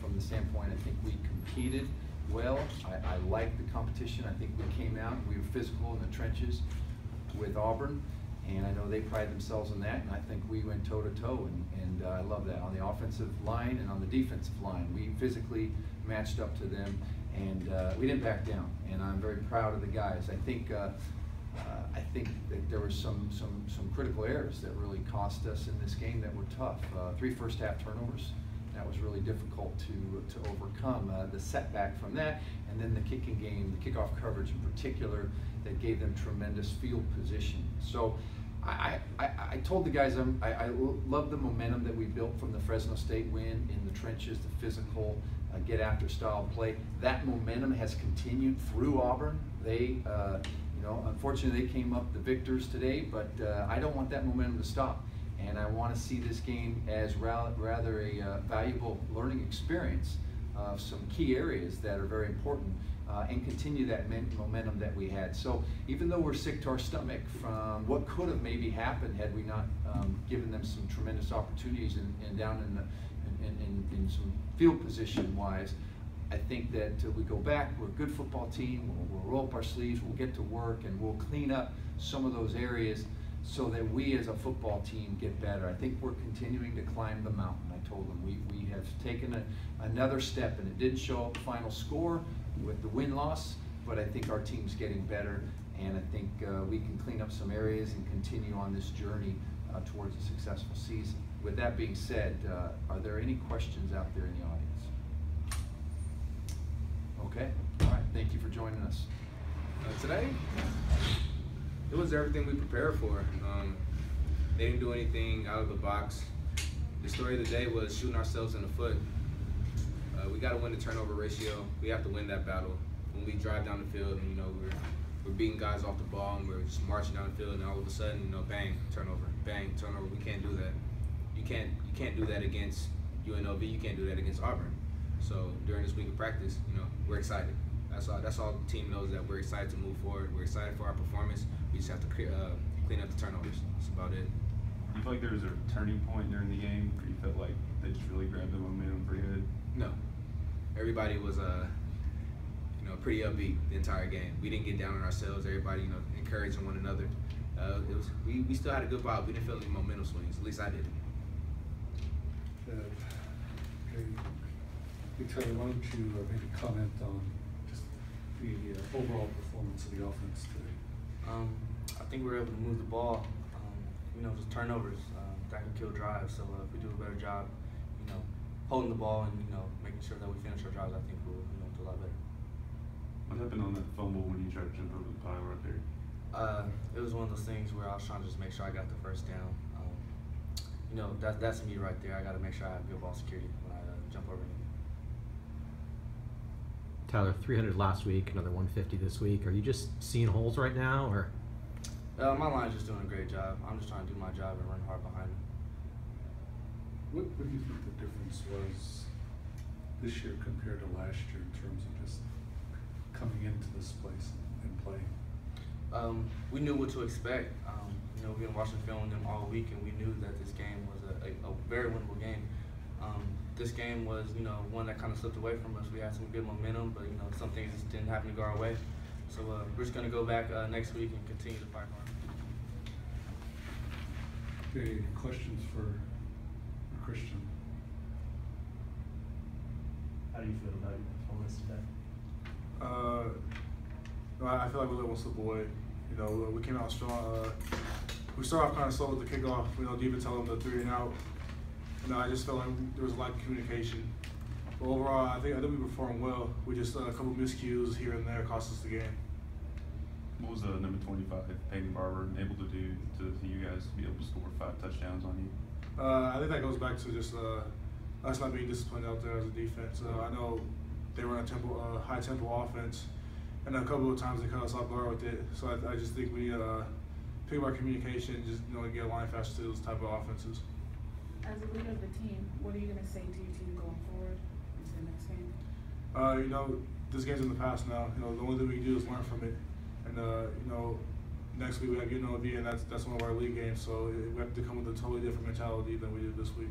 from the standpoint, I think we competed well. I liked the competition. I think we came out, we were physical in the trenches with Auburn, and I know they pride themselves on that, and I think we went toe-to-toe, and I love that. On the offensive line and on the defensive line, we physically matched up to them, and we didn't back down, and I'm very proud of the guys. I think that there were some critical errors that really cost us in this game that were tough. 3 first-half turnovers. That was really difficult to overcome. The setback from that, and then the kicking game, the kickoff coverage in particular, that gave them tremendous field position. So I told the guys I love the momentum that we built from the Fresno State win in the trenches, the physical, get after style play. That momentum has continued through Auburn. They, unfortunately they came up the victors today, but I don't want that momentum to stop. And I want to see this game as rather a valuable learning experience of some key areas that are very important, and continue that momentum that we had. So even though we're sick to our stomach from what could have maybe happened had we not given them some tremendous opportunities and down in some field position wise, I think that we go back, we're a good football team, we'll roll up our sleeves, we'll get to work, and we'll clean up some of those areas so that we as a football team get better. I think we're continuing to climb the mountain. I told them we have taken another step, and it didn't show up the final score with the win-loss, but I think our team's getting better, and I think we can clean up some areas and continue on this journey towards a successful season. With that being said, are there any questions out there in the audience? Okay, all right, thank you for joining us. Today, it was everything we prepared for. They didn't do anything out of the box. The story of the day was shooting ourselves in the foot. We got to win the turnover ratio. We have to win that battle. When we drive down the field, and we're beating guys off the ball, and we're just marching down the field, and all of a sudden, bang, turnover, bang, turnover. We can't do that. You can't do that against UNLV. You can't do that against Auburn. So during this week of practice, we're excited. That's all the team knows, that we're excited to move forward. We're excited for our performance. We just have to clean up the turnovers. That's about it. Do you feel like there was a turning point during the game where you felt like they just really grabbed the momentum pretty good? No. Everybody was pretty upbeat the entire game. We didn't get down on ourselves. Everybody encouraging one another. We still had a good vibe. We didn't feel any momentum swings. At least I did. Victoria, why don't you maybe comment on just the overall performance of the offense today? I think we were able to move the ball, just turnovers that can kill drives. So if we do a better job, holding the ball and making sure that we finish our drives, I think we'll do a lot better. What happened on that fumble when you tried to jump over the pile right there? It was one of those things where I was trying to just make sure I got the first down. That's me right there. I got to make sure I have good ball security when I jump over it. Tyler, 300 last week, another 150 this week. Are you just seeing holes right now, or? My line's just doing a great job. I'm just trying to do my job and run hard behind them. What do you think the difference was this year compared to last year in terms of just coming into this place and playing? We knew what to expect. We've been watching film with them all week, and we knew that this game was a very winnable game. This game was, one that kind of slipped away from us. We had some good momentum, but some things just didn't happen to go our way. So we're just going to go back next week and continue to fight hard. Okay, questions for Christian? How do you feel about your performance today? I feel like we let one slip away. We came out strong. We started off kind of slow with the kickoff. Defense held them to 3 and out. I just felt like there was a lack of communication. But overall, I think we performed well. We just a couple miscues here and there cost us the game. What was number 25, Peyton Barber, able to do to you guys be able to score 5 touchdowns on you? I think that goes back to just us not being disciplined out there as a defense. I know they run a high tempo offense, and a couple of times they cut us off guard with it. So I just think we pick up our communication, just get a line faster to those type of offenses. As a leader of the team, what are you going to say to your team going forward into the next game? This game's in the past now. The only thing we can do is learn from it. And next week we have UNLV, and that's one of our league games. So we have to come with a totally different mentality than we did this week.